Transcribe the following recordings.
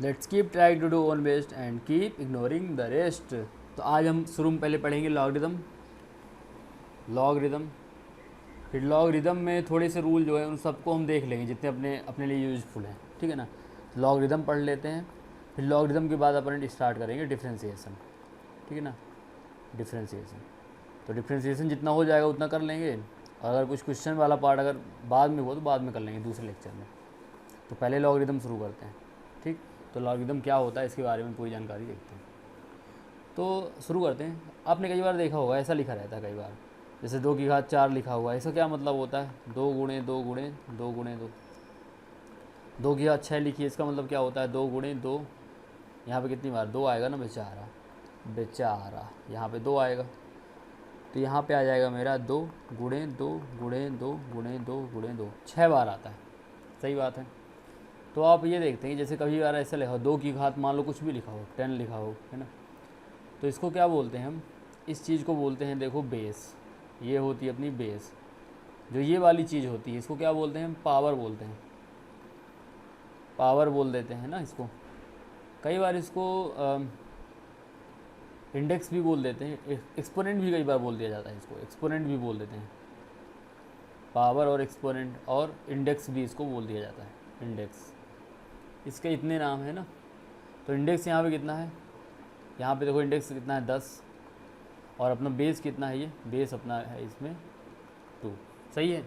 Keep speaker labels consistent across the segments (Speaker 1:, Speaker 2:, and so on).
Speaker 1: Let's keep trying to do own best and keep ignoring the rest. तो आज हम शुरू में पहले पढ़ेंगे लॉगरिदम। लॉगरिदम फिर लॉगरिदम में थोड़े से रूल जो है उन सबको हम देख लेंगे जितने अपने अपने लिए यूजफुल हैं, ठीक है ना। लॉगरिदम पढ़ लेते हैं, फिर लॉगरिदम के बाद अपन स्टार्ट करेंगे डिफ्रेंसिएशन, ठीक है ना। डिफ्रेंसिएशन तो डिफ्रेंसिएशन जितना हो जाएगा उतना कर लेंगे। अगर कुछ क्वेश्चन वाला पार्ट अगर बाद में हो तो बाद में कर लेंगे दूसरे लेक्चर में। तो पहले लॉगरिदम शुरू करते हैं, ठीक। तो लॉगरिदम क्या होता है इसके बारे में पूरी जानकारी देखते हैं। तो शुरू करते हैं। आपने कई बार देखा होगा ऐसा लिखा रहता है कई बार, जैसे 2 की घात 4 लिखा हुआ है। इसका क्या मतलब होता है? 2 × 2 × 2 × 2। 2 की घात 6 लिखी है, इसका मतलब क्या होता है? 2 × 2। यहाँ पे कितनी बार 2 आएगा ना, बेचारा बेचारा, यहाँ पे 2 आएगा। तो यहाँ पे आ जाएगा मेरा 2 × 2 × 2 × 2 × 2 6 बार आता है। सही बात है। तो आप ये देखते हैं जैसे कभी बार ऐसा लिखा हो 2 की घात, मान लो कुछ भी लिखा हो 10 लिखा हो, है ना। तो इसको क्या बोलते हैं हम? इस चीज़ को बोलते हैं, देखो बेस। ये होती है अपनी बेस। जो ये वाली चीज़ होती है इसको क्या बोलते हैं? हम पावर बोलते हैं। पावर बोल देते हैं ना इसको। कई बार इसको इंडेक्स भी बोल देते हैं, एक्सपोनेंट भी कई बार बोल दिया जाता है इसको, एक्सपोनेंट भी बोल देते हैं। पावर और एक्सपोनेंट और इंडेक्स भी इसको बोल दिया जाता है। इंडेक्स, इसके इतने नाम है ना। तो इंडेक्स यहाँ पे कितना है? यहाँ पे देखो इंडेक्स कितना है 10, और अपना बेस कितना है? ये बेस अपना है इसमें 2। सही है।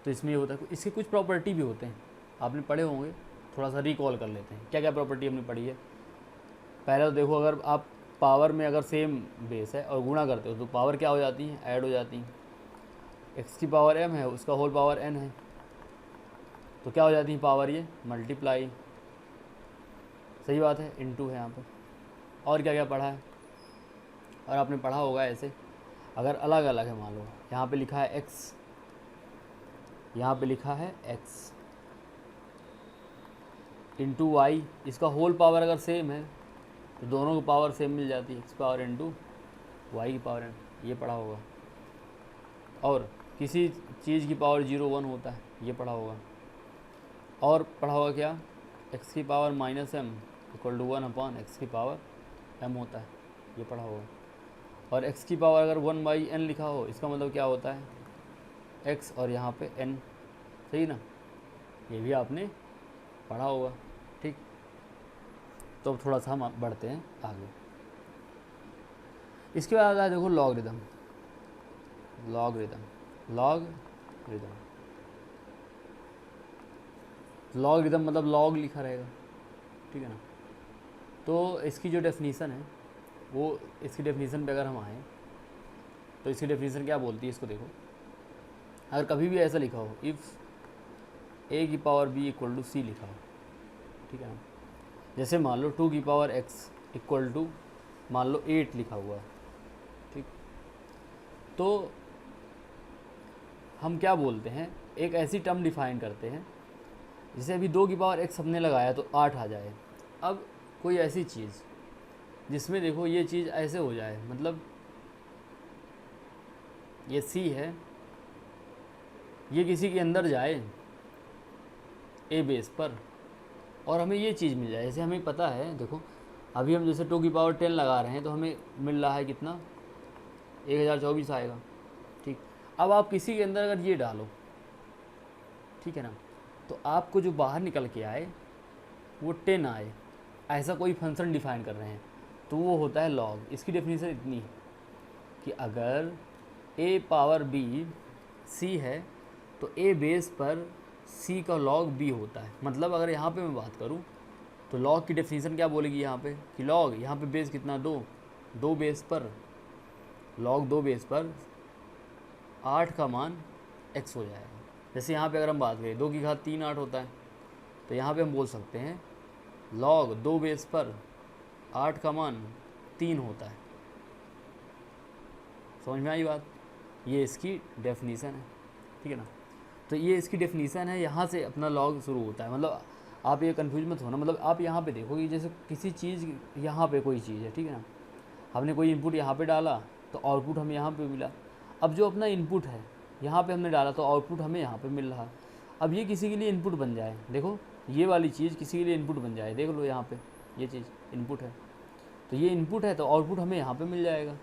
Speaker 1: तो इसमें ये होता है, इसके कुछ प्रॉपर्टी भी होते हैं, आपने पढ़े होंगे। थोड़ा सा रिकॉल कर लेते हैं क्या क्या प्रॉपर्टी हमने पढ़ी है। पहले तो देखो, अगर आप पावर में अगर सेम बेस है और गुणा करते हो तो पावर क्या हो जाती है? ऐड हो जाती है। एक्स की पावर m है, उसका होल पावर n है, तो क्या हो जाती है पावर? ये मल्टीप्लाई। सही बात है, इनटू है यहाँ पर। और क्या क्या पढ़ा है? और आपने पढ़ा होगा ऐसे, अगर अलग अलग है, मान लो यहाँ पे लिखा है x, यहाँ पे लिखा है x इंटू वाई, इसका होल पावर अगर सेम है तो दोनों की पावर सेम मिल जाती है, x पावर इंटू वाई की पावर n। ये पढ़ा होगा। और किसी चीज़ की पावर 0 1 होता है, ये पढ़ा होगा। और पढ़ा होगा क्या? x की power -m equal to 1/x की पावर m होता है, ये पढ़ा होगा। और x की पावर अगर 1/n लिखा हो, इसका मतलब क्या होता है? x और यहाँ पे n। सही ना, ये भी आपने पढ़ा होगा, ठीक। तो अब थोड़ा सा हम बढ़ते हैं आगे। इसके बाद आता है देखो लॉगरिदम। लॉगरिदम लॉगरिदम लॉगरिदम मतलब लॉग लिखा रहेगा, ठीक है ना। तो इसकी जो डेफिनीसन है वो, इसकी डेफिनीसन पे अगर हम आएँ तो इसकी डेफिनीसन क्या बोलती है, इसको देखो। अगर कभी भी ऐसा लिखा हो, इफ़ a की पावर b इक्वल टू सी लिखा हो, ठीक है ना। जैसे मान लो 2 की पावर x इक्वल टू मान लो 8 लिखा हुआ है, ठीक। तो हम क्या बोलते हैं, एक ऐसी टर्म डिफाइन करते हैं, जैसे अभी 2 की पावर x हमने लगाया तो 8 आ जाए। अब कोई ऐसी चीज़ जिसमें देखो ये चीज़ ऐसे हो जाए, मतलब ये c है, ये किसी के अंदर जाए a बेस पर और हमें ये चीज़ मिल जाए। जैसे हमें पता है, देखो अभी हम जैसे 2 की पावर 10 लगा रहे हैं तो हमें मिल रहा है कितना? 1024 आएगा, ठीक। अब आप किसी के अंदर अगर ये डालो, ठीक है ना, तो आपको जो बाहर निकल के आए वो 10 आए, ऐसा कोई फंक्शन डिफाइन कर रहे हैं, तो वो होता है लॉग। इसकी डेफिनेशन इतनी है कि अगर a पावर b c है तो a बेस पर c का लॉग b होता है। मतलब अगर यहाँ पे मैं बात करूँ तो लॉग की डेफिनेशन क्या बोलेगी यहाँ पे कि लॉग, यहाँ पे बेस कितना? 2 बेस पर लॉग 2 बेस पर 8 का मान x हो जाएगा। जैसे यहाँ पे अगर हम बात करें 2 की घात 3 8 होता है, तो यहाँ पे हम बोल सकते हैं लॉग 2 बेस पर 8 का मान 3 होता है। समझ में आई बात? ये इसकी डेफिनीसन है, ठीक है ना। तो ये इसकी डेफिनीसन है, यहाँ से अपना लॉग शुरू होता है। मतलब आप ये कन्फ्यूज मत होना, मतलब आप यहाँ पे देखो कि जैसे किसी चीज़, यहाँ पे कोई चीज़ है, ठीक है ना, हमने कोई इनपुट यहाँ पे डाला तो आउटपुट हमें यहाँ पे मिला। अब जो अपना इनपुट है यहाँ पे हमने डाला तो आउटपुट हमें यहाँ पे मिल रहा। अब ये किसी के लिए इनपुट बन जाए, देखो ये वाली चीज़ किसी के लिए इनपुट बन जाए, देख लो यहाँ पे ये चीज़ इनपुट है, तो ये इनपुट है तो आउटपुट हमें यहाँ पे मिल जाएगा।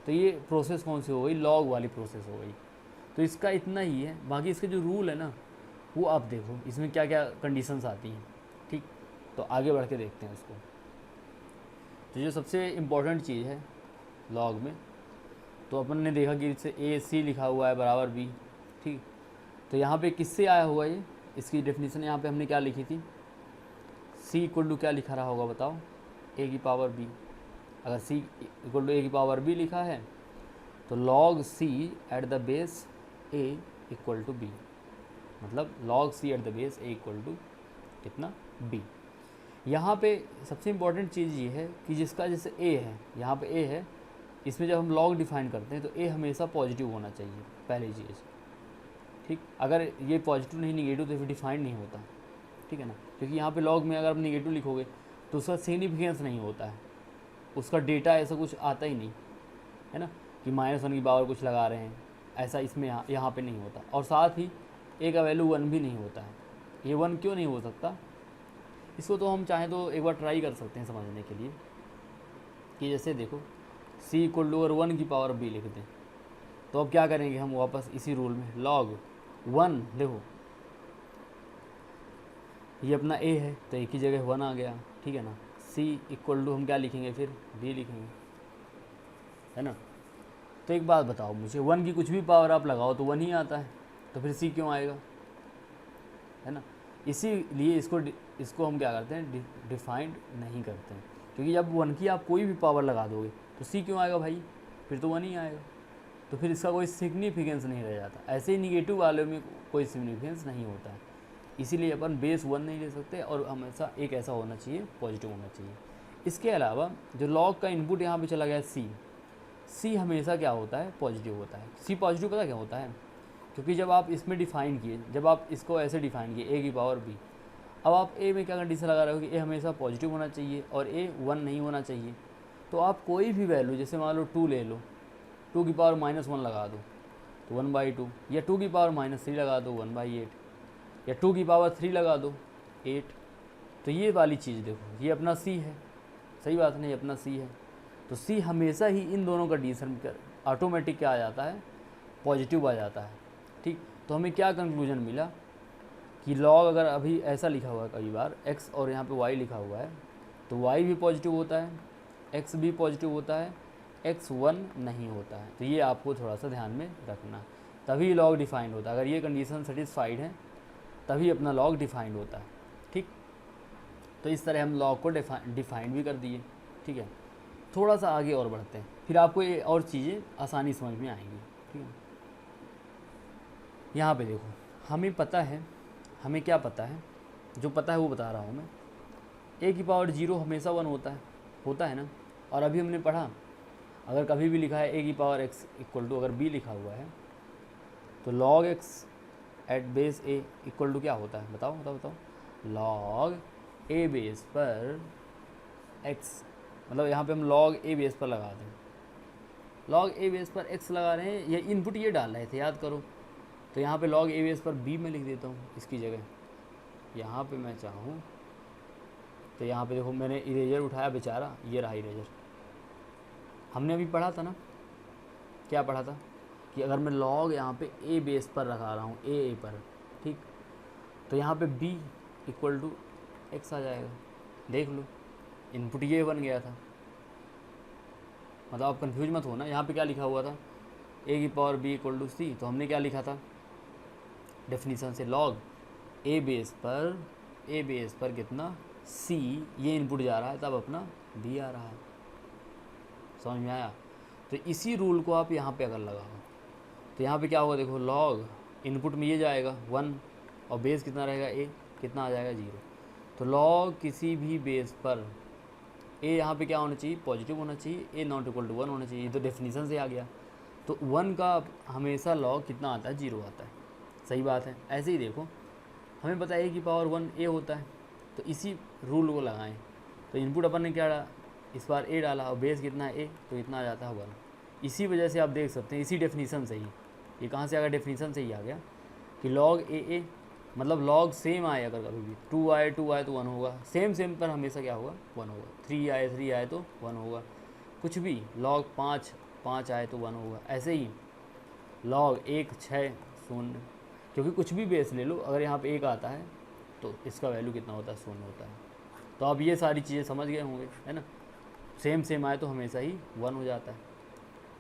Speaker 1: तो ये प्रोसेस कौन सी हो गई, लॉग वाली प्रोसेस हो गई। तो इसका इतना ही है, बाकी इसके जो रूल है ना वो आप देखो इसमें क्या क्या कंडीशंस आती हैं, ठीक। तो आगे बढ़ के देखते हैं उसको। तो जो सबसे इम्पोर्टेंट चीज़ है लॉग में, तो अपन ने देखा कि इससे ए सी लिखा हुआ है बराबर बी, ठीक। तो यहाँ पे किससे आया हुआ ये, इसकी डेफिनेशन यहाँ पे हमने क्या लिखी थी, सी इक्वल टू क्या लिखा रहा होगा बताओ, ए की पावर बी। अगर सी इक्वल टू ए की पावर बी लिखा है तो log C at the base A equal to B, मतलब log C at the base A equal to कितना, बी। यहाँ पे सबसे इम्पॉर्टेंट चीज़ ये है कि जिसका जैसे ए है, यहाँ पे ए है, इसमें जब हम लॉग डिफाइन करते हैं तो ए हमेशा पॉजिटिव होना चाहिए, पहली चीज़, ठीक। अगर ये पॉजिटिव नहीं निगेटिव तो फिर डिफाइन नहीं होता, ठीक है ना, क्योंकि यहाँ पे लॉग में अगर आप निगेटिव लिखोगे तो उसका सिग्निफिकेंस नहीं होता है, उसका डेटा ऐसा कुछ आता ही नहीं है ना, कि -1 की पावर कुछ लगा रहे हैं, ऐसा इसमें यहाँ पे नहीं होता। और साथ ही ए का वैल्यू 1 भी नहीं होता है। ये 1 क्यों नहीं हो सकता, इसको तो हम चाहें तो एक बार ट्राई कर सकते हैं समझने के लिए, कि जैसे देखो सी इक्वल टू अगर 1 की पावर बी लिख दें तो अब क्या करेंगे हम, वापस इसी रूल में लॉग 1 देखो, ये अपना ए है तो एक ही जगह 1 आ गया, ठीक है ना। सी इक्वल टू हम क्या लिखेंगे फिर, बी लिखेंगे, है ना। तो एक बात बताओ मुझे, 1 की कुछ भी पावर आप लगाओ तो 1 ही आता है, तो फिर सी क्यों आएगा, है ना। इसीलिए इसको हम क्या करते हैं, डिफाइंड नहीं करते हैं, क्योंकि जब 1 की आप कोई भी पावर लगा दोगे तो सी क्यों आएगा भाई, फिर तो 1 ही आएगा, तो फिर इसका कोई सिग्निफिकेंस नहीं रह जाता। ऐसे ही निगेटिव वाले में कोई सिग्निफिकेंस नहीं होता है, इसीलिए अपन बेस 1 नहीं ले सकते, और हमेशा एक ऐसा होना चाहिए पॉजिटिव होना चाहिए। इसके अलावा जो लॉग का इनपुट यहाँ पे चला गया सी हमेशा क्या होता है, पॉजिटिव होता है। सी पॉजिटिव पता क्या होता है, क्योंकि जब आप इसमें डिफ़ाइन किए, जब आप इसको ऐसे डिफ़ाइन किए ए की पावर बी, अब आप ए में क्या कंडीशन लगा रहे हो कि ए हमेशा पॉजिटिव होना चाहिए और ए 1 नहीं होना चाहिए, तो आप कोई भी वैल्यू, जैसे मान लो 2 ले लो, 2 की पावर -1 लगा दो तो 1/2, या 2 की पावर -3 लगा दो 1/8, या 2 की पावर 3 लगा दो 8। तो ये वाली चीज़ देखो, ये अपना सी है, सही बात नहीं, अपना सी है, तो सी हमेशा ही इन दोनों कंडीशन कर ऑटोमेटिक क्या आ जाता है, पॉजिटिव आ जाता है, ठीक। तो हमें क्या कंक्लूजन मिला कि लॉग अगर अभी ऐसा लिखा हुआ है कई बार x और यहाँ पे y लिखा हुआ है, तो y भी पॉजिटिव होता है, x भी पॉजिटिव होता है, x 1 नहीं होता है। तो ये आपको थोड़ा सा ध्यान में रखना, तभी लॉग डिफाइंड होता है। अगर ये कंडीशन सेटिस्फाइड है तभी अपना लॉग डिफाइंड होता है, ठीक। तो इस तरह हम लॉग को डिफाइंड भी कर दिए, ठीक है। थोड़ा सा आगे और बढ़ते हैं, फिर आपको ये और चीज़ें आसानी समझ में आएंगी, ठीक है। यहाँ पे देखो, हमें पता है, हमें क्या पता है, जो पता है वो बता रहा हूँ मैं। ए की पावर 0 हमेशा 1 होता है ना। और अभी हमने पढ़ा, अगर कभी भी लिखा है ए की पावर x इक्वल टू अगर b लिखा हुआ है तो log x at base a equal to क्या होता है, बताओ बताओ बताओ, log a बेस पर x, मतलब यहाँ पे हम log a बेस पर लगा दें, log a बेस पर x लगा रहे हैं, ये इनपुट ये डाल रहे थे, याद करो। तो यहाँ पे log a बेस पर b में लिख देता हूँ इसकी जगह, यहाँ पे मैं चाहूँ तो यहाँ पे देखो मैंने इरेजर उठाया बेचारा, ये रहा इरेजर। हमने अभी पढ़ा था ना, क्या पढ़ा था कि अगर मैं log यहाँ पे a बेस पर लगा रहा हूँ, a पर, ठीक, तो यहाँ पे b इक्वल टू x आ जाएगा। देख लो इनपुट ये बन गया था, मतलब आप कंफ्यूज मत होना। यहाँ पे क्या लिखा हुआ था, a की power b equal to c, तो हमने क्या लिखा था डेफिनीशन से, log a बेस पर कितना c, ये इनपुट जा रहा है तब अपना b आ रहा है। समझ में आया। तो इसी रूल को आप यहाँ पे अगर लगाओ तो यहाँ पे क्या होगा, देखो log इनपुट में ये जाएगा 1 और बेस कितना रहेगा a, कितना आ जाएगा 0। तो log किसी भी बेस पर a यहाँ पे क्या होना चाहिए, पॉजिटिव होना चाहिए, a नॉट इक्वल टू 1 होना चाहिए। तो डेफिनीशन से आ गया, तो 1 का हमेशा log कितना आता है, 0 आता है। सही बात है। ऐसे ही देखो हमें पता है a की पावर 1 a होता है, तो इसी रूल को लगाएं। तो इनपुट अपन ने क्या डाला, इस बार a डाला और बेस कितना है a, तो इतना आ जाता है 1। इसी वजह से आप देख सकते हैं, इसी डेफिनीशन से ही, ये कहाँ से आ गया, डेफिनीशन से ही आ गया कि log a मतलब लॉग सेम आए अगर कभी भी 2 आए तो 1 होगा, सेम पर हमेशा क्या होगा 1 होगा। 3 आए तो 1 होगा। कुछ भी लॉग 5 आए तो 1 होगा। ऐसे ही लॉग 1 6 0, क्योंकि कुछ भी बेस ले लो, अगर यहाँ पे 1 आता है तो इसका वैल्यू कितना होता है 0 होता है। तो आप ये सारी चीज़ें समझ गए होंगे, है ना। सेम आए तो हमेशा ही 1 हो जाता है।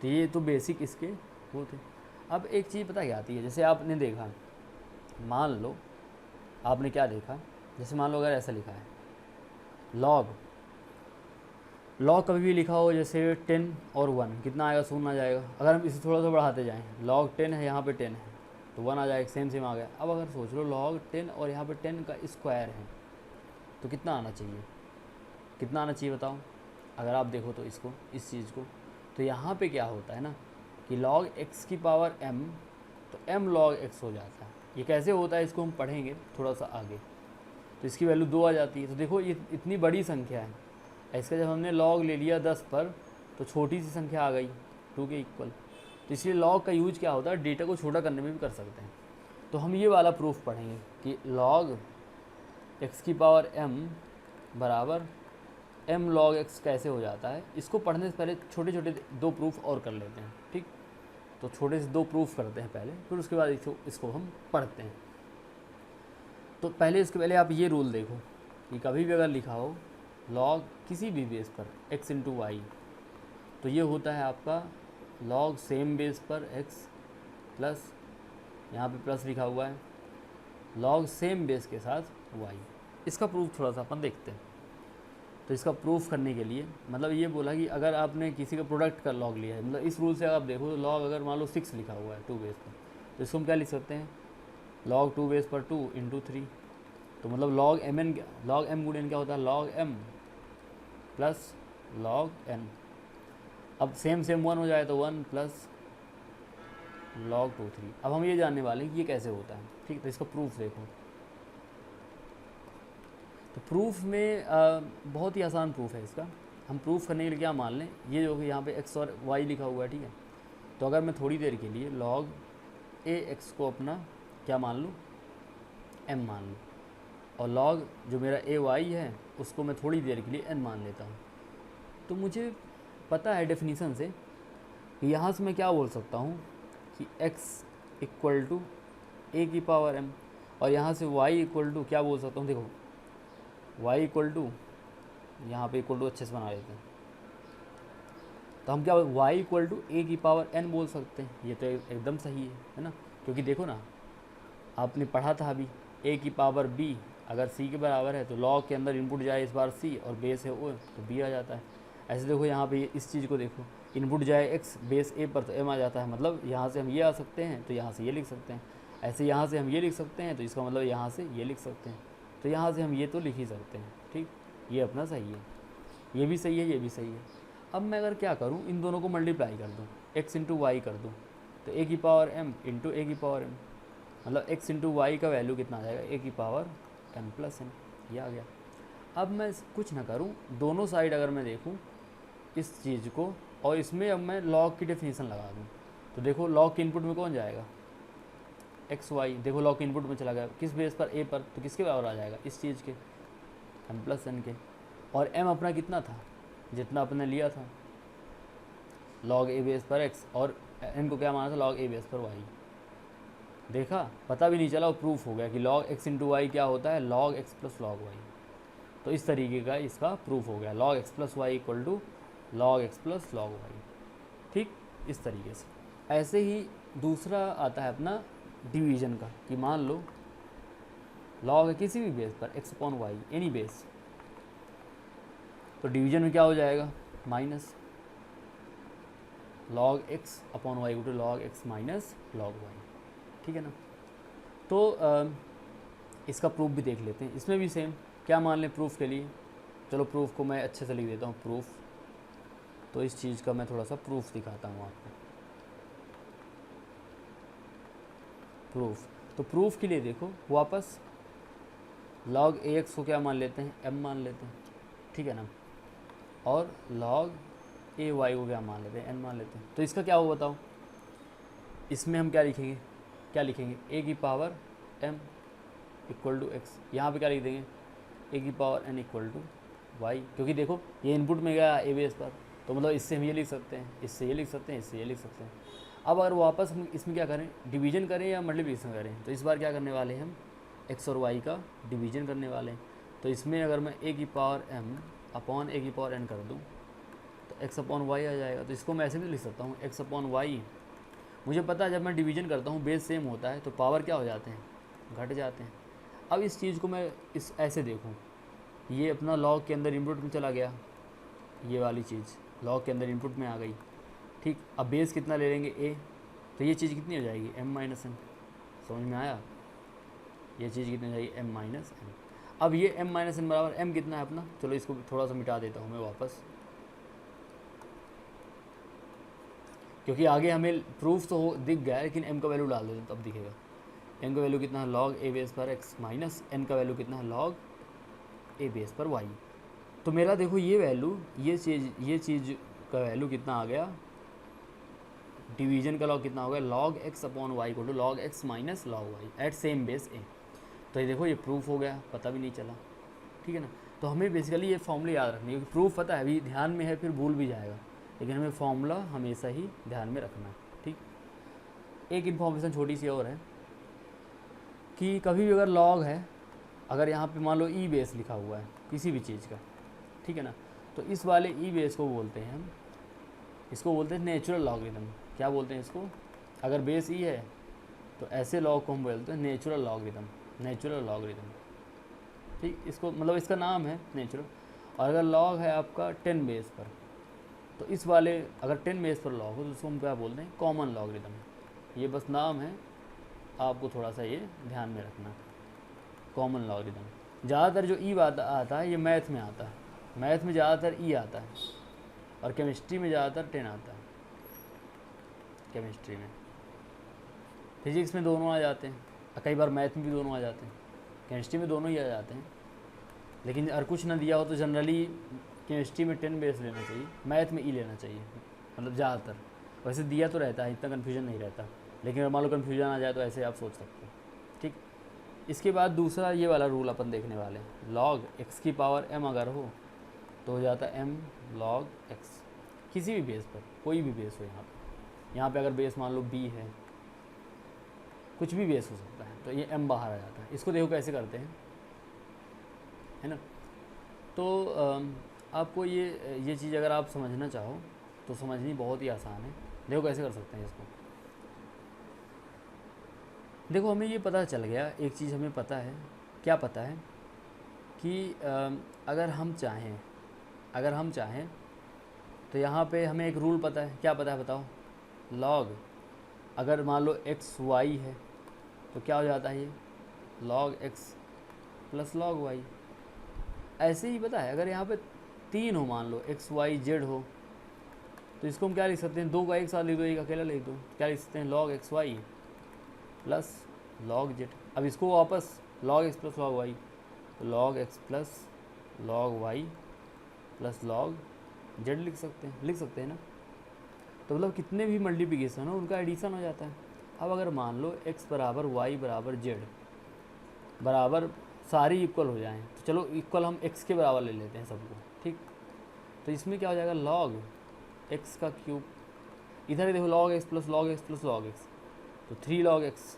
Speaker 1: तो ये तो बेसिक इसके वो थे। अब एक चीज़ पता क्या आती है, जैसे आपने देखा, मान लो आपने क्या देखा, जैसे मान लो अगर ऐसा लिखा है लॉग कभी भी लिखा हो जैसे 10 और 1 कितना आएगा 0 आ जाएगा। अगर हम इसे थोड़ा सा बढ़ाते जाएँ, लॉग 10 है, यहाँ पे 10 है तो 1 आ जाएगा, सेम आ गया। अब अगर सोच लो लॉग 10 और यहाँ पे 10 का स्क्वायर है तो कितना आना चाहिए, कितना आना चाहिए बताओ। अगर आप देखो तो इसको, इस चीज़ को, तो यहाँ पे क्या होता है ना कि log x की पावर m, तो m log x हो जाता है। ये कैसे होता है इसको हम पढ़ेंगे थोड़ा सा आगे। तो इसकी वैल्यू 2 आ जाती है। तो देखो ये इतनी बड़ी संख्या है, इसका जब हमने log ले लिया 10 पर तो छोटी सी संख्या आ गई 2 के इक्वल। तो इसलिए log का यूज क्या होता है, डेटा को छोटा करने में भी कर सकते हैं। तो हम ये वाला प्रूफ पढ़ेंगे कि log x की पावर m बराबर m log x कैसे हो जाता है। इसको पढ़ने से पहले छोटे छोटे 2 प्रूफ और कर लेते हैं, ठीक। तो छोटे से 2 प्रूफ करते हैं पहले, फिर उसके बाद इसको हम पढ़ते हैं। तो पहले इसके पहले आप ये रूल देखो कि कभी भी अगर लिखा हो log किसी भी बेस पर x इंटू वाई, तो ये होता है आपका log सेम बेस पर x प्लस, यहाँ पे प्लस लिखा हुआ है, log सेम बेस के साथ y। इसका प्रूफ थोड़ा सा अपन देखते हैं। तो इसका प्रूफ करने के लिए मतलब ये बोला कि अगर आपने किसी का प्रोडक्ट का लॉग लिया है, मतलब इस रूल से आप देखो तो लॉग अगर मान लो 6 लिखा हुआ है 2 बेस पर, तो इसको हम क्या लिख सकते हैं, log 2 बेस पर 2 इंटू 3। तो मतलब log m गुण n क्या होता है, log m plus log n। अब सेम 1 हो जाए तो 1 प्लस log 2 3। अब हम ये जानने वाले हैं कि ये कैसे होता है, ठीक। तो इसका प्रूफ देखो। तो प्रूफ में बहुत ही आसान प्रूफ है इसका। हम प्रूफ करने के लिए क्या मान लें, ये जो कि यहाँ पे x और y लिखा हुआ है, ठीक है। तो अगर मैं थोड़ी देर के लिए log a x को अपना क्या मान लूँ, m मान लूँ, और log जो मेरा a y है उसको मैं थोड़ी देर के लिए n मान लेता हूँ, तो मुझे पता है डेफिनीसन से कि यहाँ से मैं क्या बोल सकता हूँ कि x इक्वल टू a की पावर m, और यहाँ से y इक्वल टू क्या बोल सकता हूँ, देखो y इक्वल टू, यहाँ पे इक्वल टू अच्छे से बना लेते हैं, तो हम क्या y इक्वल टू a की पावर n बोल सकते हैं। ये तो एकदम सही है ना, क्योंकि देखो ना आपने पढ़ा था अभी a की पावर b अगर c के बराबर है तो log के अंदर इनपुट जाए इस बार c और बेस है o तो b आ जाता है। ऐसे देखो यहाँ पे इस चीज़ को देखो, इनपुट जाए x बेस a पर तो m आ जाता है, मतलब यहाँ से हम ये आ सकते हैं तो यहाँ से ये लिख सकते हैं, ऐसे यहाँ से हम ये लिख सकते हैं तो इसका मतलब यहाँ से ये लिख सकते हैं, तो यहाँ से हम ये तो लिख ही सकते हैं, ठीक। ये अपना सही है, ये भी सही है, ये भी सही है। अब मैं अगर क्या करूँ, इन दोनों को मल्टीप्लाई कर दूँ, x इंटू वाई कर दूँ, तो a की पावर m इंटू a की पावर m, मतलब x इंटू वाई का वैल्यू कितना आ जाएगा, a की पावर m प्लस n, ये आ गया। अब मैं कुछ ना करूँ, दोनों साइड अगर मैं देखूँ इस चीज़ को, और इसमें अब मैं log की डेफिनेशन लगा दूँ, तो देखो log के इनपुट में कौन जाएगा, एक्स वाई। देखो log के इनपुट में चला गया किस बेस पर, a पर, तो किसके बराबर आ जाएगा, इस चीज़ के m प्लस n के। और m अपना कितना था, जितना अपने लिया था log a बेस पर x, और n को क्या माना था log a बेस पर y। देखा, पता भी नहीं चला और प्रूफ हो गया कि log x इंटू वाई क्या होता है, log x plus log y। तो इस तरीके का इसका प्रूफ हो गया, log x plus y equal to log x plus log y, ठीक। इस तरीके से। ऐसे ही दूसरा आता है अपना डिवीज़न का, कि मान लो log है किसी भी बेस पर x upon y, any base, तो डिवीज़न में क्या हो जाएगा, minus log x upon y to log x minus log y, ठीक है ना। तो इसका प्रूफ भी देख लेते हैं। इसमें भी सेम क्या मान लें प्रूफ के लिए, चलो प्रूफ को मैं अच्छे से लिख देता हूँ, प्रूफ। तो इस चीज़ का मैं थोड़ा सा प्रूफ दिखाता हूँ आपको। प्रूफ, तो प्रूफ के लिए देखो वापस log ax को क्या मान लेते हैं, m मान लेते हैं, ठीक है ना, और log ay को क्या मान लेते हैं, n मान लेते हैं। तो इसका क्या हो बताओ, इसमें हम क्या लिखेंगे, a की power m equal to x, यहाँ पे क्या लिख देंगे ए की power n equal to y, क्योंकि देखो ये इनपुट में गया ए बेस पर, तो मतलब इससे हम ये लिख सकते हैं, इससे ये लिख सकते हैं, इससे ये लिख सकते हैं। अब अगर वापस हम इसमें क्या करें, डिवीजन करें या मल्टीप्लिकेशन करें, तो इस बार क्या करने वाले हैं हम एक्स और वाई का डिवीजन करने वाले हैं। तो इसमें अगर मैं ए की पावर एम अपॉन ए की पावर एन कर दूँ तो एक्स अपॉन वाई आ जाएगा। तो इसको मैं ऐसे भी लिख सकता हूँ एक्स अपॉन वाई। मुझे पता है जब मैं डिवीजन करता हूँ बेस सेम होता है तो पावर क्या हो जाते हैं, घट जाते हैं। अब इस चीज़ को मैं इस ऐसे देखूँ, ये अपना लॉग के अंदर इनपुट में चला गया, ये वाली चीज़ लॉग के अंदर इनपुट में आ गई, ठीक। अब बेस कितना ले लेंगे ए, तो ये चीज़ कितनी हो जाएगी एम माइनस एन, समझ में आया, ये चीज़ कितनी हो जाएगी एम माइनस एन। अब ये एम माइनस एन बराबर एम कितना है अपना, चलो इसको थोड़ा सा मिटा देता हूँ मैं वापस, क्योंकि आगे हमें प्रूफ तो दिख गया है, लेकिन एम का वैल्यू डाल देते हैं तब दिखेगा। एम का वैल्यू कितना है लॉग ए बेस पर एक्स माइनस एन का वैल्यू कितना है लॉग ए बेस पर वाई। तो मेरा देखो ये वैल्यू, ये चीज़ का वैल्यू कितना आ गया, डिवीजन का लॉग कितना हो गया लॉग एक्स अपॉन वाई को to log X minus log Y at same base A. तो ये देखो ये प्रूफ हो गया, पता भी नहीं चला, ठीक है ना। तो हमें बेसिकली ये फॉर्मूला याद रखनी है, क्योंकि प्रूफ पता है अभी ध्यान में है फिर भूल भी जाएगा, लेकिन हमें फॉर्मूला हमेशा ही ध्यान में रखना है, ठीक। एक इन्फॉर्मेशन छोटी सी और है कि कभी भी अगर लॉग है, अगर यहाँ पे मान लो ई बेस लिखा हुआ है किसी भी चीज़ का, ठीक है ना, तो इस वाले ई बेस को बोलते हैं हम, इसको बोलते हैं नेचुरल लॉगरिथम। क्या बोलते हैं इसको, अगर बेस ई है तो ऐसे लॉग को हम बोलते हैं नेचुरल लॉगरिथम, नेचुरल लॉगरिथम, ठीक। इसको मतलब इसका नाम है नेचुरल। और अगर लॉग है आपका 10 बेस पर, तो इस वाले अगर 10 बेस पर लॉग हो तो उसको हम क्या बोलते हैं कॉमन लॉगरिथम। ये बस नाम है, आपको थोड़ा सा ये ध्यान में रखना, कॉमन लॉगरिथम। ज़्यादातर जो ई बात आता है ये मैथ में आता है, मैथ में ज़्यादातर ई आता है, और केमिस्ट्री में ज़्यादातर 10 आता है, केमिस्ट्री में। फिजिक्स में दोनों आ जाते हैं, कई बार मैथ में भी दोनों आ जाते हैं, केमिस्ट्री में दोनों ही आ जाते हैं। लेकिन अगर कुछ ना दिया हो तो जनरली केमिस्ट्री में 10 बेस लेना चाहिए, मैथ में ई लेना चाहिए, मतलब ज़्यादातर। वैसे दिया तो रहता है, इतना कन्फ्यूजन नहीं रहता, लेकिन अगर मान लो कन्फ्यूजन आ जाए तो ऐसे आप सोच सकते हो, ठीक। इसके बाद दूसरा ये वाला रूल अपन देखने वाले हैं, लॉग एक्स की पावर एम अगर हो तो हो जाता है एम लॉग एक्स, किसी भी बेस पर, कोई भी बेस हो। यहाँ पे अगर बेस मान लो बी है, कुछ भी बेस हो सकता है, तो ये एम बाहर आ जाता है। इसको देखो कैसे करते हैं, है ना। तो आपको ये चीज़ अगर आप समझना चाहो तो समझनी बहुत ही आसान है। देखो कैसे कर सकते हैं इसको। देखो हमें ये पता चल गया, एक चीज़ हमें पता है, क्या पता है कि अगर हम चाहें तो यहाँ पे हमें एक रूल पता है। क्या पता है बताओ, लॉग अगर मान लो एक्स वाई है तो क्या हो जाता है ये log x plus log y. ऐसे ही पता है अगर यहाँ पे 3 हो, मान लो एक्स वाई जेड हो, तो इसको हम क्या लिख सकते हैं, 2 का एक साथ लिख दो, एक अकेला लिख दो, क्या लिख सकते हैं log X Y plus log Z. अब इसको वापस log x plus log Y, तो log x plus log Y plus log Z लिख सकते हैं ना। तो मतलब कितने भी मल्टीप्लिकेशन हो उनका एडिशन हो जाता है। अब अगर मान लो x बराबर वाई बराबर जेड बराबर सारी इक्वल हो जाएं, तो चलो इक्वल हम x के बराबर ले लेते हैं सबको, ठीक। तो इसमें क्या हो जाएगा लॉग x का क्यूब, इधर देखो log x plus log x plus log x, तो 3 लॉग x।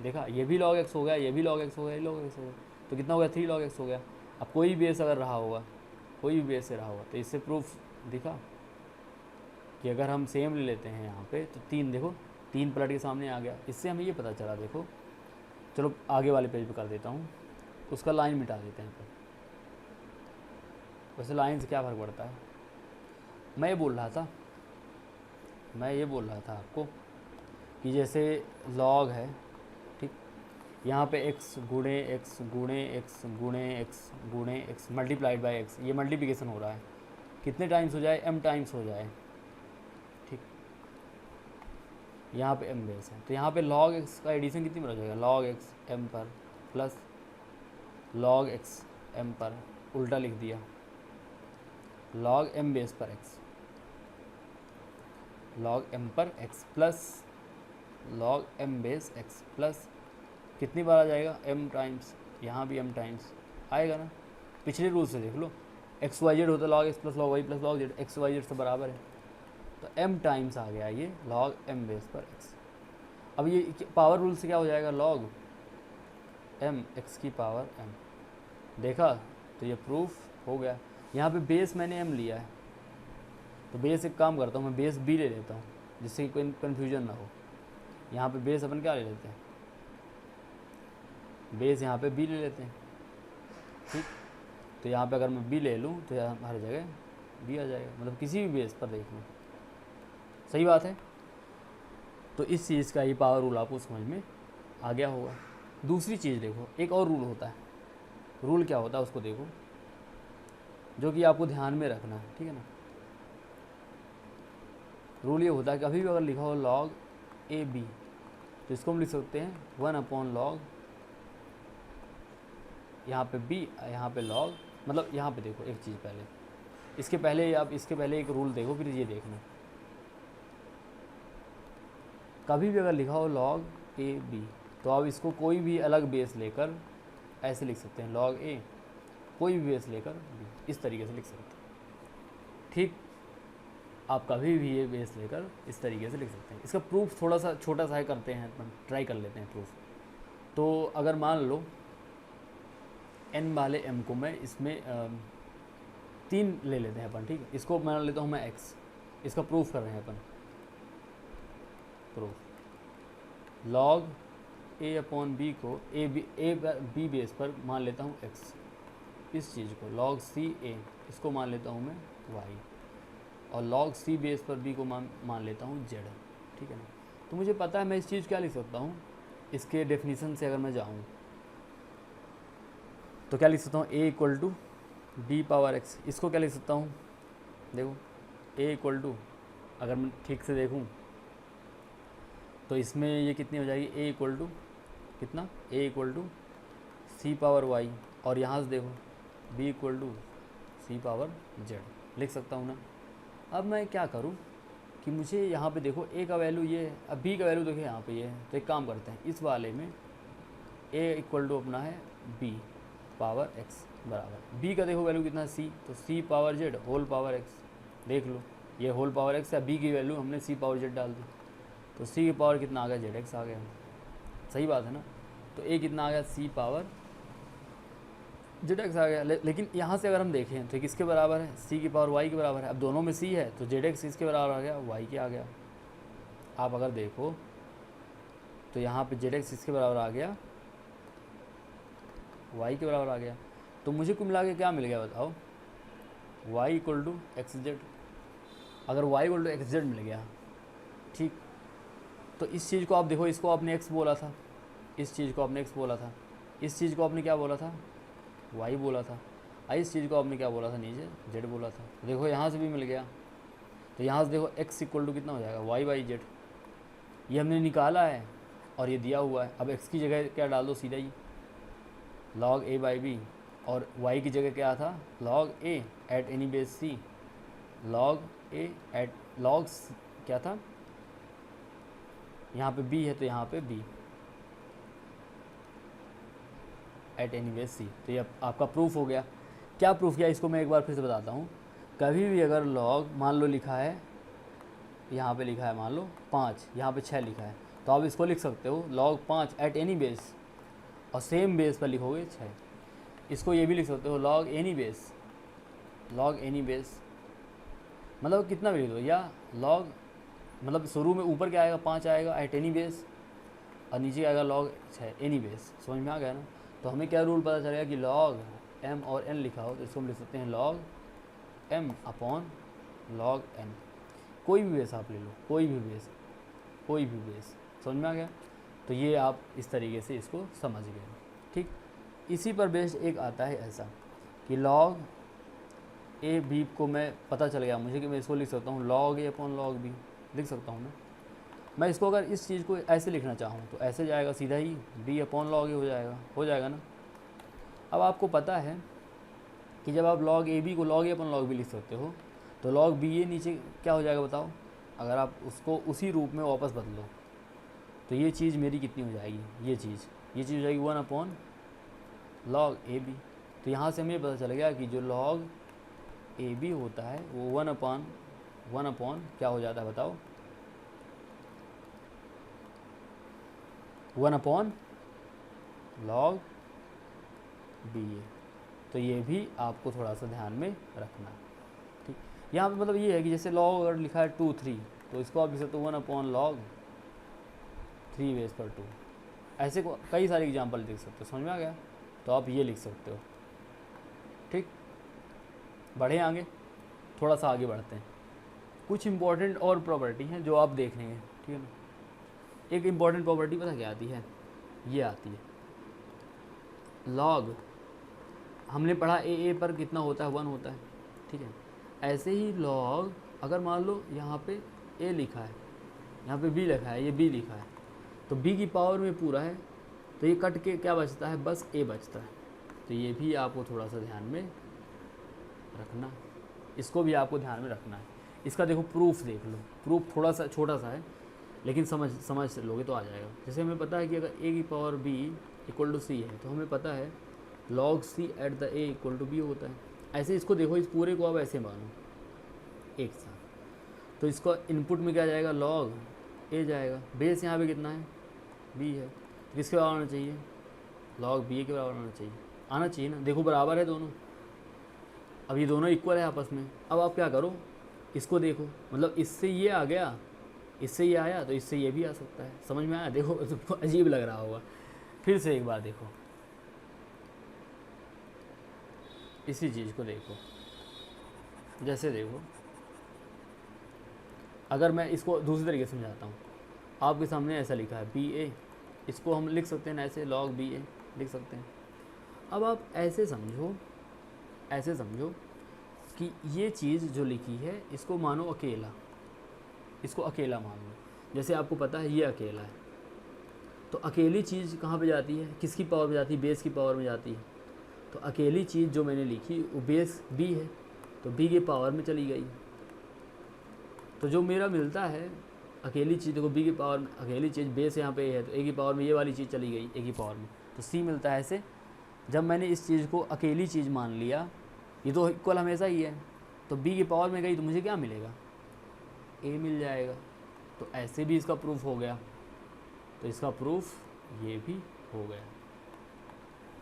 Speaker 1: देखा, ये भी log x हो गया, ये भी log x हो गया, ये log x हो गया, तो कितना हो गया 3 log x हो गया। अब कोई बेस अगर रहा होगा, कोई भी बेस से रहा होगा, तो इससे प्रूफ दिखा कि अगर हम सेम ले लेते हैं यहाँ पे तो 3, देखो 3 पलट के सामने आ गया। इससे हमें ये पता चला, देखो चलो आगे वाले पेज पे कर देता हूँ, उसका लाइन मिटा देते हैं। वैसे लाइन से क्या फ़र्क पड़ता है, मैं ये बोल रहा था आपको कि जैसे लॉग है, ठीक, यहाँ पे x गुणे एक्स गुणे एक्स गुणे एक्स गुणे एक्स मल्टीप्लाइड बाई एक्स, ये मल्टीप्लिकेशन हो रहा है, कितने टाइम्स हो जाए, m टाइम्स हो जाए, ठीक। यहाँ पे m बेस है, तो यहाँ पे log x का एडिशन कितनी बार हो जाएगा, log x m पर प्लस log x m पर, उल्टा लिख दिया, log m बेस पर x, log m पर x plus log m base x plus कितनी बार आ जाएगा, m टाइम्स, यहाँ भी m टाइम्स आएगा ना। पिछले रूल से देख लो, एक्स वाई जेड होता है log x plus log y plus log z, x y z से बराबर है, तो m टाइम्स आ गया ये log m बेस पर x। अब ये पावर रूल से क्या हो जाएगा, log m x की पावर m। देखा, तो ये प्रूफ हो गया। यहाँ पे बेस मैंने m लिया है, तो बेस एक काम करता हूँ, मैं बेस b ले लेता हूँ जिससे कि कोई कन्फ्यूजन ना हो। यहाँ पे बेस अपन क्या ले लेते हैं, बेस यहाँ पे b ले लेते हैं, ठीक। तो यहाँ पे अगर मैं b ले लूँ तो यहाँ हर जगह b आ जाएगा, मतलब किसी भी बेस पर देख लूँ, सही बात है। तो इस चीज़ का ये पावर रूल आपको समझ में आ गया होगा। दूसरी चीज़ देखो, एक और रूल होता है, रूल क्या होता है उसको देखो, जो कि आपको ध्यान में रखना है, ठीक है ना। रूल ये होता है, कभी भी अगर लिखा हो log ए बी, तो इसको हम लिख सकते हैं 1/log, यहाँ पे b, यहाँ पे log, मतलब यहाँ पे देखो एक चीज़ पहले, इसके पहले आप इसके पहले एक रूल देखो, फिर ये देखना, कभी भी अगर लिखा हो log ए बी, तो आप इसको कोई भी अलग बेस लेकर ऐसे लिख सकते हैं, log ए, कोई भी बेस लेकर b, इस तरीके से लिख सकते हैं, ठीक। आप कभी भी ये बेस लेकर इस तरीके से लिख सकते हैं। इसका प्रूफ थोड़ा सा छोटा सा है, करते हैं अपन, ट्राई कर लेते हैं प्रूफ। तो अगर मान लो n वाले m को मैं इसमें 3 ले लेते हैं अपन, ठीक है। इसको मान लेता हूँ मैं x, इसका प्रूफ कर रहे हैं अपन, proof log a upon b को a b बेस पर मान लेता हूँ x, इस चीज़ को log c a, इसको मान लेता हूँ मैं y, और log c बेस पर b को मान लेता हूँ z, ठीक है ना। तो मुझे पता है मैं इस चीज़ क्या लिख सकता हूँ, इसके डेफिनीशन से अगर मैं जाऊँ तो क्या लिख सकता हूँ, a equal to b power x। इसको क्या लिख सकता हूँ, देखो a इक्वल टू, अगर मैं ठीक से देखूँ तो इसमें ये कितनी हो जाएगी, a इक्वल टू कितना, a equal to c power y, और यहाँ से देखो b equal to c power z लिख सकता हूँ ना। अब मैं क्या करूँ कि मुझे यहाँ पे देखो a का वैल्यू ये है, अब b का वैल्यू देखो यहाँ पे ये है, तो एक काम करते हैं, इस वाले में a इक्वल टू अपना है b पावर x बराबर, b का देखो वैल्यू कितना है c, तो c power z whole power x, देख लो ये होल पावर x है, b की वैल्यू हमने c पावर z डाल दी, तो c की पावर कितना आ गया, zx आ गया, सही बात है ना। तो a कितना आ गया, c पावर zx आ गया। लेकिन यहाँ से अगर हम देखें तो किसके बराबर है, c की पावर y के बराबर है। अब दोनों में c है तो zx इसके बराबर आ गया, y के आ गया। आप अगर देखो तो यहाँ पे zx इसके बराबर आ गया, y के बराबर आ गया। तो मुझे कुल मिला के क्या मिल गया बताओ, y equal to X Z. अगर y equal to X Z मिल गया, ठीक, तो इस चीज़ को आप देखो, इसको आपने x बोला था, इस चीज़ को आपने x बोला था, इस चीज़ को आपने क्या बोला था, y बोला था, इस चीज़ को आपने क्या बोला था, नीचे z बोला था। तो देखो यहाँ से भी मिल गया, तो यहाँ से देखो x इक्वल टू कितना हो जाएगा, y बाई जेड, ये हमने निकाला है और ये दिया हुआ है। अब x की जगह क्या डाल दो, सीधा ही log a बाई बी, और y की जगह क्या था, log a at any base c, log a at log क्या था, यहाँ पे b है तो यहाँ पे b eight any base C. तो ये आपका प्रूफ हो गया। क्या प्रूफ किया, इसको मैं एक बार फिर से बताता हूँ। कभी भी अगर log मान लो लिखा है, यहाँ पे लिखा है मान लो 5, यहाँ पे 6 लिखा है, तो आप इसको लिख सकते हो log 5 एट एनी बेस, और सेम बेस पर लिखोगे 6। इसको ये भी लिख सकते हो log any base, log any base मतलब कितना भी लिख दो, या log मतलब शुरू में ऊपर क्या आएगा, 5 आएगा एट एनी बेस, और नीचे आएगा log 6 एनी बेस। समझ में आ गया ना। तो हमें क्या रूल पता चलेगा कि log m और n लिखा हो तो इसको हम लिख सकते हैं log m upon log n। कोई भी बेस आप ले लो, कोई भी बेस, कोई भी बेस, समझ में आ गया। तो ये आप इस तरीके से इसको समझ गए, ठीक। इसी पर बेस्ड एक आता है ऐसा कि log a b को मैं पता चल गया मुझे कि मैं इसको लिख सकता हूँ log a upon log b, लिख सकता हूँ ना। मैं इसको अगर इस चीज़ को ऐसे लिखना चाहूँ तो ऐसे जाएगा, सीधा ही b अपॉन log a हो जाएगा ना। अब आपको पता है कि जब आप log a b को log a upon log b लिख सकते हो तो log b a नीचे क्या हो जाएगा बताओ, अगर आप उसको उसी रूप में वापस बदलो तो ये चीज़ मेरी कितनी हो जाएगी, ये चीज़ ये चीज़ हो जाएगी 1 अपॉन लॉग ए बी। तो यहाँ से हमें ये पता चल गया कि जो लॉग ए बी होता है वो 1 अपॉन क्या हो जाता है बताओ, 1 अपॉन लॉग बी ए। तो ये भी आपको थोड़ा सा ध्यान में रखना है, ठीक। यहाँ पे मतलब ये है कि जैसे लॉग अगर लिखा है 2 3 तो इसको आप लिख सकते हो 1 अपॉन लॉग 3 बेस पर 2। ऐसे को कई सारे एग्जाम्पल लिख सकते हो, समझ में आ गया? तो आप ये लिख सकते हो, ठीक। बढ़े आगे, थोड़ा सा आगे बढ़ते हैं। कुछ इंपॉर्टेंट और प्रॉपर्टी हैं जो आप देख लेंगे, ठीक है ना। एक इम्पॉर्टेंट प्रॉपर्टी पता क्या आती है, ये आती है लॉग, हमने पढ़ा ए पर कितना होता है 1 होता है, ठीक है। ऐसे ही लॉग अगर मान लो यहाँ पे ए लिखा है, यहाँ पे बी लिखा है, ये बी लिखा है, तो बी की पावर में पूरा है, तो ये कट के क्या बचता है, बस ए बचता है। तो ये भी आपको थोड़ा सा ध्यान में रखना, इसको भी आपको ध्यान में रखना है। इसका देखो प्रूफ देख लो, प्रूफ थोड़ा सा छोटा सा है लेकिन समझ लोगे तो आ जाएगा। जैसे हमें पता है कि अगर ए की power b equal to c है, तो हमें पता है log C at the a equal to b होता है। ऐसे इसको देखो, इस पूरे को आप ऐसे मानो एक साथ, तो इसका इनपुट में क्या जाएगा, लॉग ए जाएगा। बेस यहाँ पे कितना है, बी है, तो किसके बराबर आना चाहिए, लॉग बी ए के बराबर आना चाहिए ना। देखो बराबर है दोनों, अब ये दोनों इक्वल है आपस में। अब आप क्या करो, इसको देखो, मतलब इससे ये आ गया, इससे ये आया, तो इससे ये भी आ सकता है। समझ में आया? देखो तुमको अजीब लग रहा होगा, फिर से एक बार देखो, इसी चीज़ को देखो। जैसे देखो, अगर मैं इसको दूसरी तरीके से समझाता हूँ, आपके सामने ऐसा लिखा है बी ए, इसको हम लिख सकते हैं ऐसे, लॉग बी ए लिख सकते हैं। अब आप ऐसे समझो कि ये चीज़ जो लिखी है इसको मानो अकेला, इसको अकेला मान लो। जैसे आपको पता है ये अकेला है, तो अकेली चीज़ कहाँ पे जाती है, किसकी पावर में जाती है, बेस की पावर में जाती है। तो अकेली चीज़ जो मैंने लिखी वो बेस बी है, तो बी की पावर में चली गई। तो जो मेरा मिलता है अकेली चीज़, देखो बी की पावर में अकेली चीज़ बेस यहाँ पे है, तो ए की पावर में ये वाली चीज़ चली गई ए की पावर में, तो सी मिलता है। ऐसे जब मैंने इस चीज़ को अकेली चीज़ मान लिया, ये तो इक्वल हमेशा ही है, तो बी की पावर में गई तो मुझे क्या मिलेगा, ए मिल जाएगा। तो ऐसे भी इसका प्रूफ हो गया, तो इसका प्रूफ ये भी हो गया,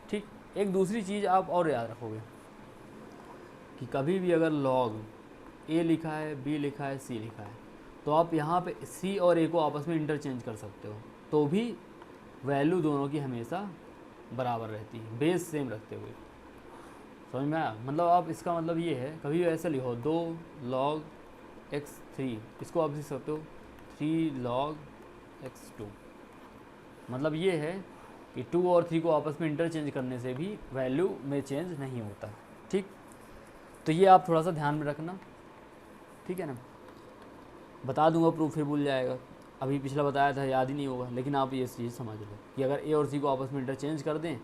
Speaker 1: ठीक। एक दूसरी चीज़ आप और याद रखोगे कि कभी भी अगर लॉग ए लिखा है, बी लिखा है, सी लिखा है, तो आप यहाँ पे सी और ए को आपस में इंटरचेंज कर सकते हो, तो भी वैल्यू दोनों की हमेशा बराबर रहती है, बेस सेम रखते हुए। समझ में आया? मतलब आप इसका मतलब ये है, कभी ऐसा लिखो 2 log x3, इसको आप लिख सकते हो 3 log x2। मतलब ये है कि 2 और 3 को आपस में इंटरचेंज करने से भी वैल्यू में चेंज नहीं होता, ठीक। तो ये आप थोड़ा सा ध्यान में रखना, ठीक है ना। बता दूंगा प्रूफ, फिर भूल जाएगा। अभी पिछला बताया था, याद ही नहीं होगा, लेकिन आप ये चीज़ समझ लो कि अगर ए और सी को आपस में इंटरचेंज कर दें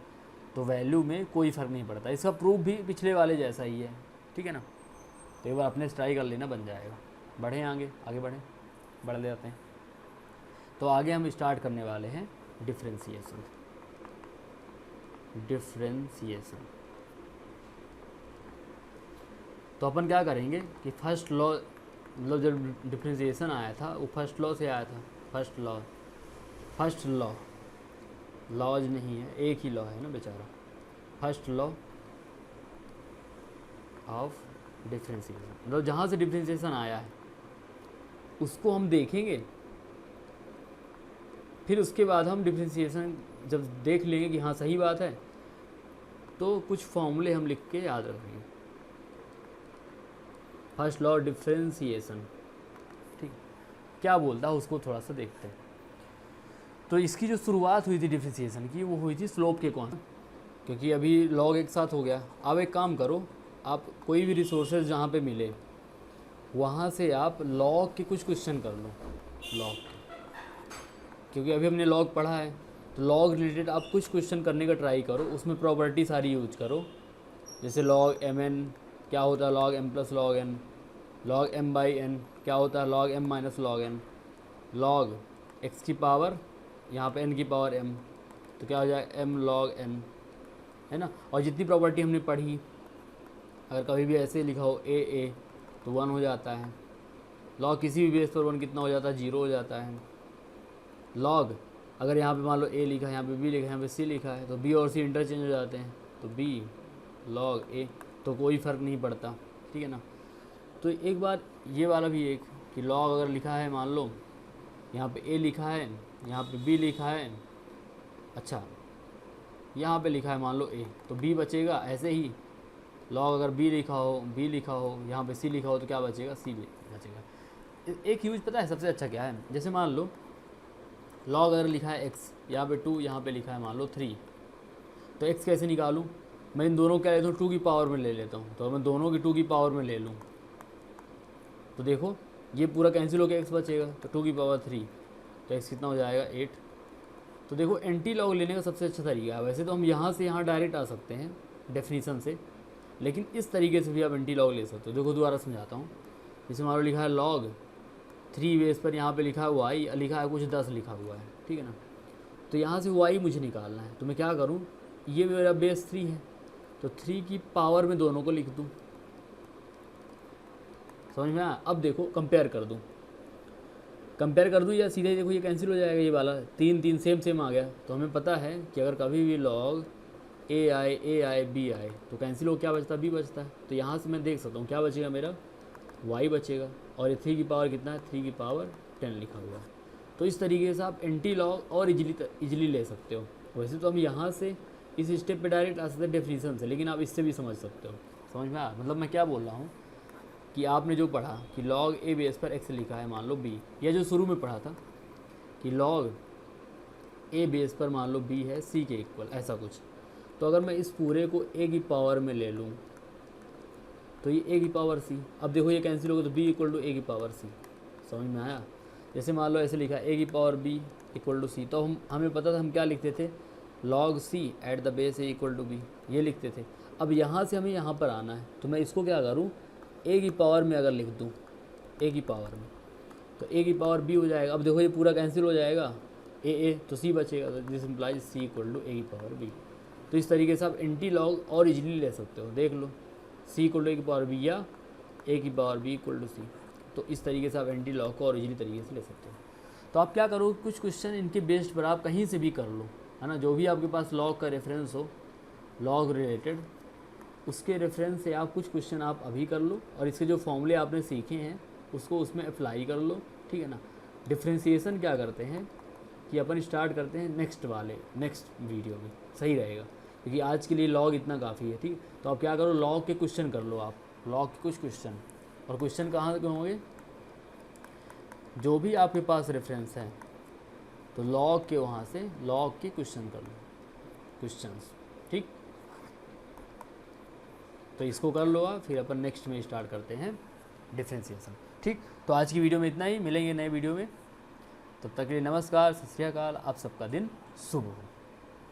Speaker 1: तो वैल्यू में कोई फ़र्क नहीं पड़ता। इसका प्रूफ भी पिछले वाले जैसा ही है, ठीक है ना। तो एक बार अपने ट्राई कर लेना, बन जाएगा। बढ़ें आगे बढ़ ले जाते हैं। तो आगे हम स्टार्ट करने वाले हैं डिफ्रेंसिएशन। तो अपन क्या करेंगे कि फर्स्ट लॉ, मतलब जब डिफ्रेंसिएशन आया था वो फर्स्ट लॉ से आया था। फर्स्ट लॉ लॉज नहीं है, एक ही लॉ है ना बेचारा। फर्स्ट लॉ ऑफ डिफ्रेंसिएशन, मतलब जहाँ से डिफ्रेंसिएशन आया है उसको हम देखेंगे, फिर उसके बाद हम डिफ्रेंसिएशन जब देख लेंगे कि हाँ सही बात है, तो कुछ फॉर्मूले हम लिख के याद रखेंगे। फर्स्ट लॉ डिफ्रेंसिएशन, ठीक, क्या बोलता है उसको थोड़ा सा देखते हैं। तो इसकी जो शुरुआत हुई थी डिफ्रेंसिएशन की, वो हुई थी स्लोप के कौन, क्योंकि अभी लॉग एक साथ हो गया। अब एक काम करो, आप कोई भी रिसोर्सेज जहाँ पे मिले वहाँ से आप लॉग के कुछ क्वेश्चन कर लो, लॉग, क्योंकि अभी हमने लॉग पढ़ा है, तो लॉग रिलेटेड आप कुछ क्वेश्चन करने का ट्राई करो, उसमें प्रॉपर्टी सारी यूज करो। जैसे लॉग एम एन क्या होता है, log m plus log n, log m by n क्या होता है, log m minus log n, log x की पावर यहाँ पे एन की पावर एम तो क्या हो जाएगा m log n, है ना। और जितनी प्रॉपर्टी हमने पढ़ी, अगर कभी भी ऐसे लिखा हो a तो 1 हो जाता है, log किसी भी बेस पर 1 कितना हो जाता है, 0 हो जाता है। log अगर यहाँ पे मान लो a लिखा है, यहाँ पे b लिखा है, यहाँ पे c लिखा है, तो b और c इंटरचेंज हो जाते हैं, तो b log a, तो कोई फ़र्क नहीं पड़ता, ठीक है ना। तो एक बार ये वाला भी एक कि log अगर लिखा है, मान लो यहाँ पे a लिखा है, यहाँ पे b लिखा है, अच्छा यहाँ पे लिखा है मान लो a, तो b बचेगा। ऐसे ही log अगर b लिखा हो, यहाँ पे c लिखा हो, तो क्या बचेगा, c बचेगा। एक यूज पता है सबसे अच्छा क्या है, जैसे मान लो log अगर लिखा है x, यहाँ पे 2, यहाँ पे लिखा है मान लो 3, तो x कैसे निकालूँ, मैं इन दोनों को क्या लेता हूँ, 2 की पावर में ले लेता हूँ। तो मैं दोनों की 2 की पावर में ले लूँ तो देखो ये पूरा कैंसिल होकर x बचेगा, तो 2 की पावर 3, तो x कितना हो जाएगा 8। तो देखो एंटी लॉग लेने का सबसे अच्छा तरीका है। वैसे तो हम यहाँ से यहाँ डायरेक्ट आ सकते हैं डेफिनीसन से, लेकिन इस तरीके से भी आप एंटी लॉग ले सकते हो। देखो दोबारा समझाता हूँ। जैसे मान लो लिखा है log 3 बेस पर, यहाँ पे लिखा है y, लिखा है कुछ 10 लिखा हुआ है, ठीक है ना। तो यहाँ से y मुझे निकालना है, तो मैं क्या करूँ, ये मेरा बेस 3 है, तो 3 की पावर में दोनों को लिख दूँ। समझ में आया। अब देखो कंपेयर कर दूँ या सीधे देखो ये कैंसिल हो जाएगा, ये वाला 3 सेम आ गया। तो हमें पता है कि अगर कभी भी log a i b आए तो कैंसिल हो, क्या बचता है, b बचता है। तो यहाँ से मैं देख सकता हूँ क्या बचेगा, मेरा y बचेगा, और ये 3 की पावर कितना है, 3 की पावर 10 लिखा हुआ है। तो इस तरीके से आप एंटी लॉग और इजीली ले सकते हो। वैसे तो हम यहाँ से इस स्टेप पे डायरेक्ट आ सकते हैं डेफिनीशन से, लेकिन आप इससे भी समझ सकते हो। समझ में आया, मतलब मैं क्या बोल रहा हूँ कि आपने जो पढ़ा कि log a बेस पर x लिखा है मान लो b, या जो शुरू में पढ़ा था कि log a बेस पर मान लो b है c के इक्वल, ऐसा कुछ। तो अगर मैं इस पूरे को a की पावर में ले लूँ तो ये a की पावर c, अब देखो ये कैंसिल होगा, तो b इक्वल टू a की पावर c। समझ में आया। जैसे मान लो ऐसे लिखा है a की power b equal to c, तो हमें पता था हम क्या लिखते थे, log c at the base a equal to b, ये लिखते थे। अब यहाँ से हमें यहाँ पर आना है, तो मैं इसको क्या करूँ, a की पावर में अगर लिख दूँ, a की पावर में, तो a की पावर b हो जाएगा। अब देखो ये पूरा कैंसिल हो जाएगा, a तो c बचेगा, तो this implies c equal to a की पावर b। तो इस तरीके से आप एंटी लॉग और इजीली ले सकते हो। देख लो c इक्वल टू a की पावर b या a की power b equal to c। तो इस तरीके से आप एंटी लॉग को और इजीली तरीके से ले सकते हो। तो आप क्या करो, कुछ क्वेश्चन इनके बेस्ड पर आप कहीं से भी कर लो, है ना। जो भी आपके पास लॉग का रेफरेंस हो, लॉग रिलेटेड, उसके रेफरेंस से आप कुछ क्वेश्चन आप अभी कर लो, और इसके जो फॉर्मूले आपने सीखे हैं उसको उसमें अप्लाई कर लो, ठीक है ना। डिफ्रेंसिएशन क्या करते हैं कि अपन स्टार्ट करते हैं नेक्स्ट वीडियो में, सही रहेगा, क्योंकि आज के लिए लॉग इतना काफ़ी है, ठीक। तो आप क्या करो, लॉग के क्वेश्चन कर लो, आप लॉग के कुछ क्वेश्चन, और क्वेश्चन कहाँ के होंगे, जो भी आपके पास रेफरेंस है, तो लॉग के वहाँ से लॉग के क्वेश्चन कर लो, क्वेश्चंस, ठीक। तो इसको कर लो आप, फिर अपन नेक्स्ट में स्टार्ट करते हैं डिफ्रेंसिएशन, ठीक। तो आज की वीडियो में इतना ही, मिलेंगे नए वीडियो में, तब तक के लिए नमस्कार, सत श्री अकाल, आप सबका दिन शुभ हो।